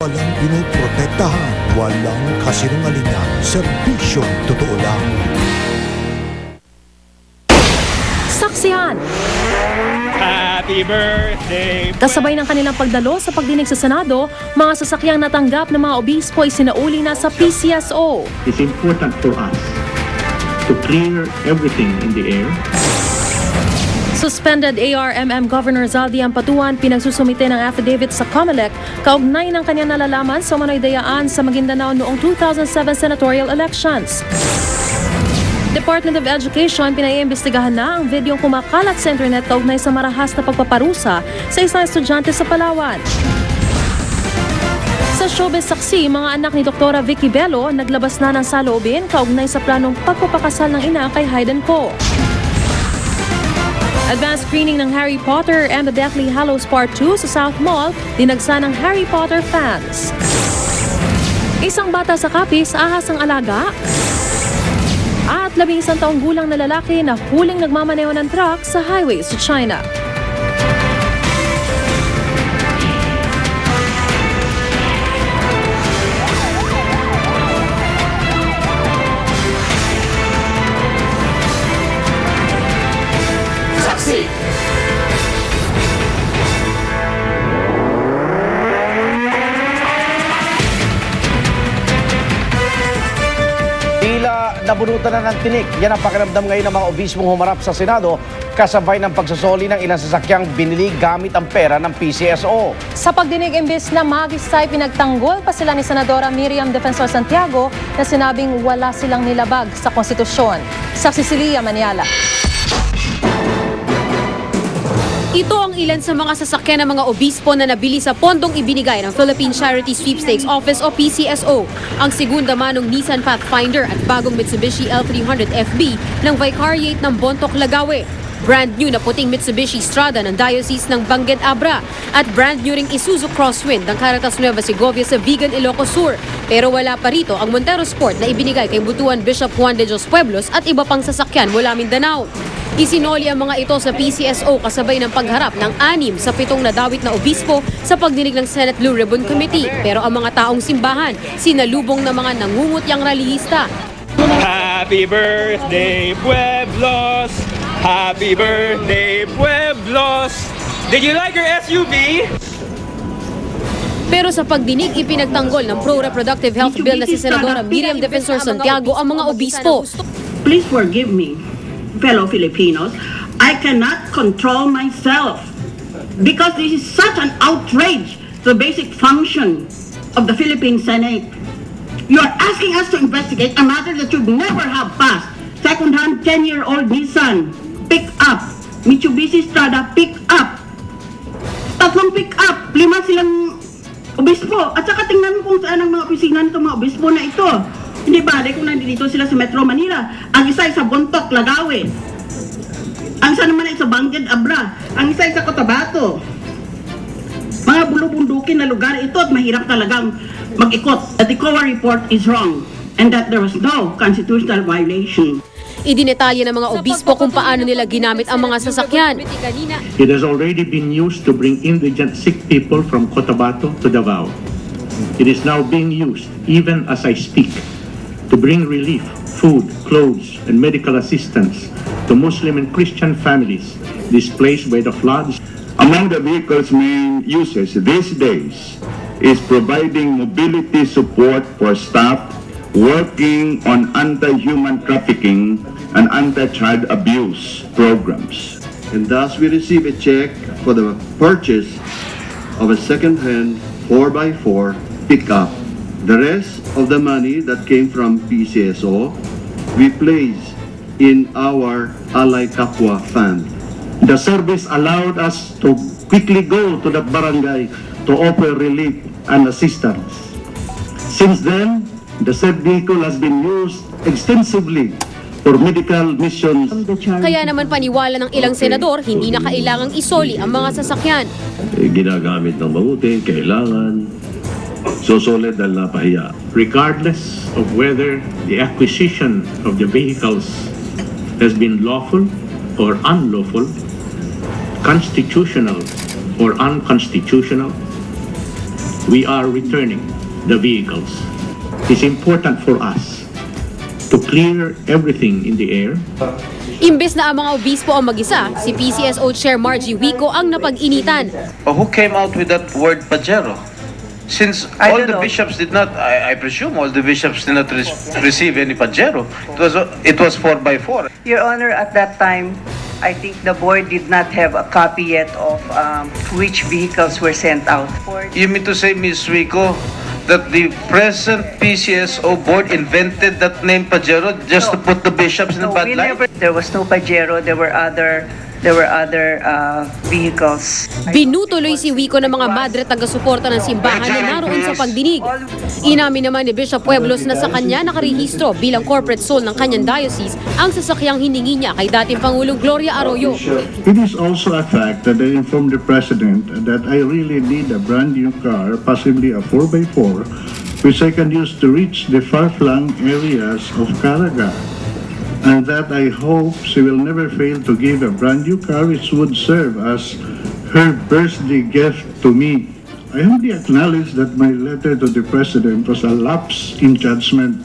Walang pinoprotektahan, walang kasinungalingan, serbisyong totoo lang. Saksihan! Happy birthday! Kasabay ng kanilang pagdalo sa pagdinig sa Senado, mga sasakyang natanggap ng mga obispo ay sinauli na sa PCSO. It's important for us to clear everything in the air. Suspended ARMM Governor Zaldi Ampatuan pinagsusumite ng affidavit sa COMELEC kaugnay ng kanyang nalalaman sa umano'y dayaan sa Maguindanao noong 2007 senatorial elections. Department of Education pinaiimbestigahan na ang videong kumakalat sa internet kaugnay sa marahas na pagpaparusa sa isang estudyante sa Palawan. Sa showbiz saksi, mga anak ni Dr. Vicky Bello naglabas na ng saloobin kaugnay sa planong pagpapakasal ng ina kay Hayden Poe. Advanced screening ng Harry Potter and the Deathly Hallows Part 2 sa South Mall, dinagsa ng Harry Potter fans. Isang bata sa kapis, ahas ang alaga. At 11 taong gulang na lalaki na huling nagmamaneho ng truck sa highway sa China. Tila nabunutan na ng tinik. Yan ang pakiramdam ngayon ng mga obispong humarap sa Senado kasabay ng pagsasoli ng ilang sasakyang binili gamit ang pera ng PCSO. Sa pagdinig imbis na magistay, pinagtanggol pa sila ni Senadora Miriam Defensor Santiago na sinabing wala silang nilabag sa konstitusyon. Sa Cecilia Maniala. Ito ang ilan sa mga sasakyan ng mga obispo na nabili sa pondong ibinigay ng Philippine Charity Sweepstakes Office o PCSO. Ang segunda manong Nissan Pathfinder at bagong Mitsubishi L300 FB ng Vicariate ng Bontoc, Lagawe. Brand new na puting Mitsubishi Strada ng Diocese ng Banguet Abra at brand new ring Isuzu Crosswind ng Caritas Nueva Segovia sa Vigan, Ilocos Sur. Pero wala pa rito ang Montero Sport na ibinigay kay Butuan Bishop Juan de Dios Pueblos at iba pang sasakyan mula Mindanao. Isinoli ang mga ito sa PCSO kasabay ng pagharap ng 6 sa 7 nadawit na obispo sa pagdinig ng Senate Blue Ribbon Committee. Pero ang mga taong simbahan, sinalubong ng mga nangungutyang rallyista. Happy birthday, Pueblos! Happy birthday, Pueblos! Did you like your SUV? Pero sa pagdinig, ipinagtanggol ng pro-reproductive health bill na si Senadora Miriam Defensor Santiago ang mga obispo. Please forgive me, fellow Filipinos. I cannot control myself because this is such an outrage to the basic function of the Philippine Senate. You are asking us to investigate a matter that should never have passed. Second-hand 10-year-old Nissan, pick up. Mitsubishi Strada, pick up. 3 pick up, 5 silang obispo. At saka tingnan mo kung saan ang mga opisina nito mga obispo na ito. Hindi ba, kung nandito sila sa Metro Manila, ang isa ay sa Bontoc, Lagawe. Ang isa naman ay sa Banguet, Abra. Ang isa ay sa Cotabato. Mga bulubundukin na lugar ito at mahirap talagang mag-ikot. The COA report is wrong and that there was no constitutional violation. Idinetalye ng mga obispo kung paano nila ginamit ang mga sasakyan. It has already been used to bring indigent sick people from Cotabato to Davao. It is now being used, even as I speak, to bring relief, food, clothes, and medical assistance to Muslim and Christian families displaced by the floods. Among the vehicle's main uses these days is providing mobility support for staff working on anti-human trafficking and anti-child abuse programs. And thus we receive a check for the purchase of a second-hand 4x4 pickup. The rest of the money that came from PCSO, we place in our Alay Kapwa Fund. The service allowed us to quickly go to the barangay to offer relief and assistance. Since then, the said vehicle has been used extensively for medical missions. Kaya naman paniwala ng ilang senador, hindi na kailangang isoli ang mga sasakyan. Ginagamit ng mabuti, kailangan susulit dahil napahiya. Regardless of whether the acquisition of the vehicles has been lawful or unlawful, constitutional or unconstitutional, we are returning the vehicles. It's important for us to clear everything in the air. Imbes na ang mga obispo ang mag-isa, si PCSO Chair Margie Wico ang napag-initan. Who came out with that word Pajero? Since all the bishops did not, I presume all the bishops did not receive any Pajero. It was 4x4. Your Honor, at that time, I think the board did not have a copy yet of which vehicles were sent out. You mean to say, Ms. Rico, that the present PCSO board invented that name Pajero just to put the bishops in a bad light? There was no Pajero. There were other vehicles. Binutuloy si Wico ng mga madre taga-suporta ng simbahan na naroon sa pagdinig. Inamin naman ni Bishop Pueblos na sa kanya nakarehistro bilang corporate soul ng kanyang diocese ang sasakyang hiningi niya kay dating Pangulong Gloria Arroyo. It is also a fact that I informed the President that I really need a brand new car, possibly a 4x4, which I can use to reach the far-flung areas of Caraga. And that I hope she will never fail to give a brand new car which would serve as her birthday gift to me. I humbly acknowledge that my letter to the President was a lapse in judgment,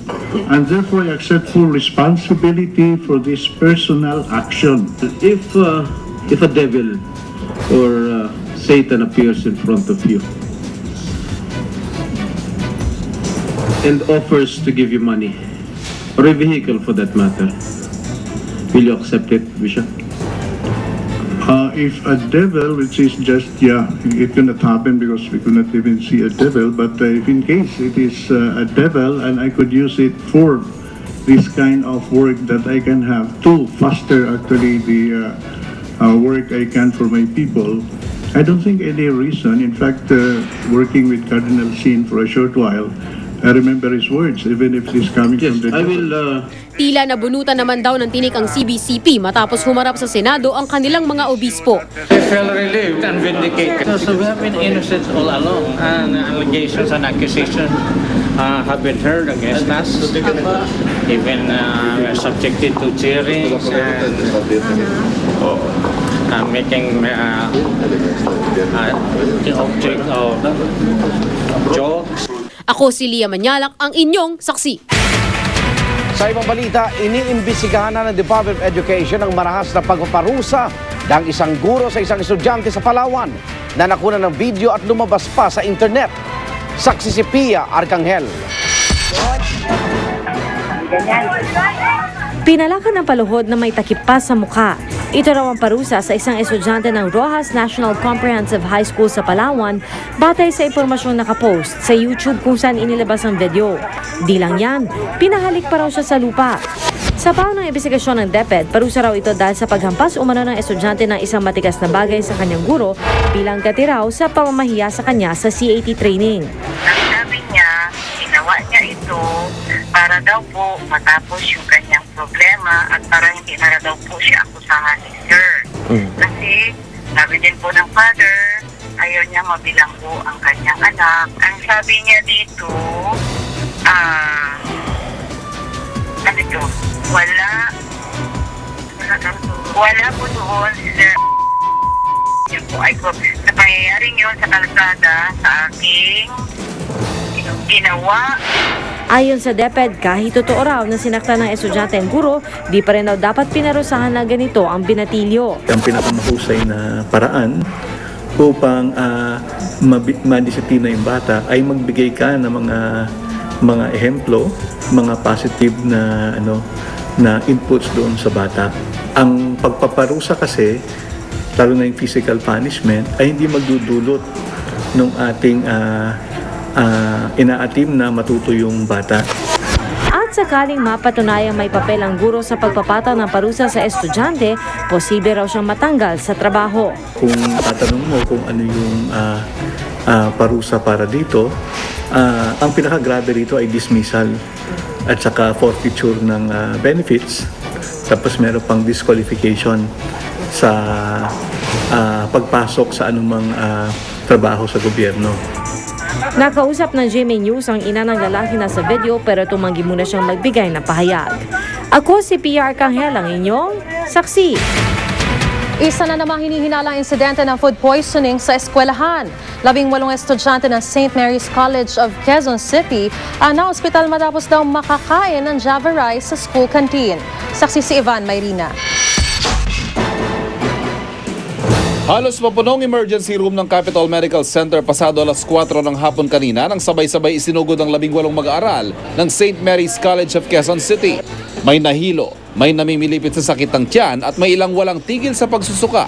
and therefore I accept full responsibility for this personal action. If a devil or Satan appears in front of you and offers to give you money, or a vehicle for that matter, will you accept it, Bishop? If a devil, which is just, it cannot happen because we could not even see a devil, but if in case it is a devil and I could use it for this kind of work that I can have to foster actually the work I can for my people, I don't think any reason. In fact, working with Cardinal Sin for a short while, I remember his words, even if it is coming from the devil. Tila nabunutan naman daw ng tinik ang CBCP matapos humarap sa Senado ang kanilang mga obispo. I feel relieved and vindicated. So we have been innocent all along, and allegations and accusations have been heard against us. Even we are subjected to cheering and making the object of jokes. Ako si Lia Manyalak, ang inyong saksi. Sa ibang balita, iniimbisigahan na ng Department of Education ang marahas na pagpaparusa ng isang guro sa isang estudyante sa Palawan na nakuna ng video at lumabas pa sa internet. Saksi si Pia Arcangel. Pinalakan ng paluhod na may takip pa sa mukha. Ito raw ang parusa sa isang estudyante ng Rojas National Comprehensive High School sa Palawan batay sa impormasyong nakapost sa YouTube kung saan inilabas ang video. Di lang yan, pinahalik pa raw siya sa lupa. Sa paw ng investigasyon ng DepEd, parusa raw ito dahil sa paghampas umano ng estudyante ng isang matigas na bagay sa kanyang guro bilang gatiraw sa pamamahiya sa kanya sa CAT training. Sabi niya, ginawa niya ito para daw po matapos yung kanyang problema at para hindi na daw po siya akusahan ni Sir. Kasi sabi din po ng father, ayaw niya mabilang po ang kanyang anak. Ang sabi niya dito, ano ito? Wala po doon si Sir. Yun po ay po, sa pangyayaring yun sa kalsada sa aking ginawa. Ayon sa DepEd, kahit totoo raw na sinaktan ng estudyante ang guro, di pa rin daw dapat pinarusahan na ganito ang binatilyo. Ang pinakamahusay na paraan upang madisiplina yung bata ay magbigay ka ng mga ehemplo, mga positive na na inputs doon sa bata. Ang pagpaparusa kasi, lalo na yung physical punishment, ay hindi magdudulot ng ating inaatim na matuto yung bata. At sakaling mapatunayang may papel ang guro sa pagpapataw ng parusa sa estudyante, posible raw siyang matanggal sa trabaho. Kung tatanong mo kung ano yung parusa para dito, ang pinakagrabe rito ay dismissal at saka forfeiture ng benefits, tapos meron pang disqualification sa pagpasok sa anumang trabaho sa gobyerno. Nakausap ng GMA News ang ina ng lalaki na sa video pero tumanggi muna siyang magbigay ng pahayag. Ako si Pia Arcangel, ang inyong saksi. Isa na namang hinihinalang insidente ng food poisoning sa eskwelahan. 18 estudyante ng St. Mary's College of Quezon City ang na-ospital matapos daw makakain ng Java rice sa school canteen. Saksi si Ivan Mayrina. Halos mapunong emergency room ng Capitol Medical Center pasado alas 4 ng hapon kanina nang sabay-sabay isinugod ang 18 mag-aaral ng St. Mary's College of Quezon City. May nahilo, may namimilipit sa sakit ng tiyan at may ilang walang tigil sa pagsusuka.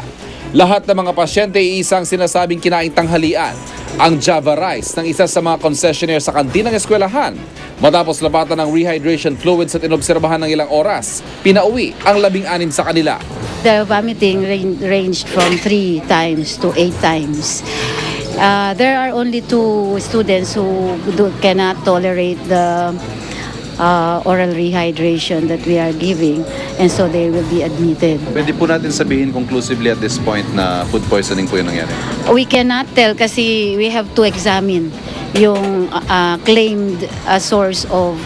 Lahat ng mga pasyente ay isang sinasabing kinaing tanghalian, ang Java rice ng isa sa mga concessionaire sa kantin ng eskwelahan. Matapos labatan ng rehydration fluids at inobserbahan ng ilang oras, pinauwi ang 16 sa kanila. The vomiting ranged from 3 times to 8 times. There are only 2 students who cannot tolerate the oral rehydration that we are giving, and so they will be admitted. Pwede po natin sabihin conclusively at this point na food poisoning po yung nangyari? We cannot tell kasi we have to examine yung claimed source of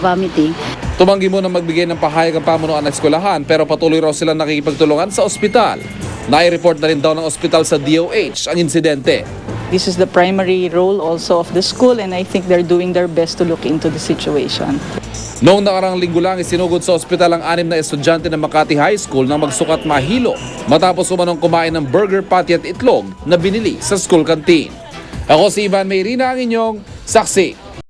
vomiting. Tumanggi mo na magbigay ng pahayag ang pamunuan ng eskwelahan pero patuloy raw silang nakikipagtulungan sa ospital. Nai-report na rin daw ng ospital sa DOH ang insidente. This is the primary role also of the school, and I think they're doing their best to look into the situation. Noong nakarang linggo lang isinugod sa ospital ang 6 na estudyante ng Makati High School na magsukat mahilo matapos umanong kumain ng burger patty at itlog na binili sa school canteen. Ako si Ivan Mayrina, ang inyong saksi.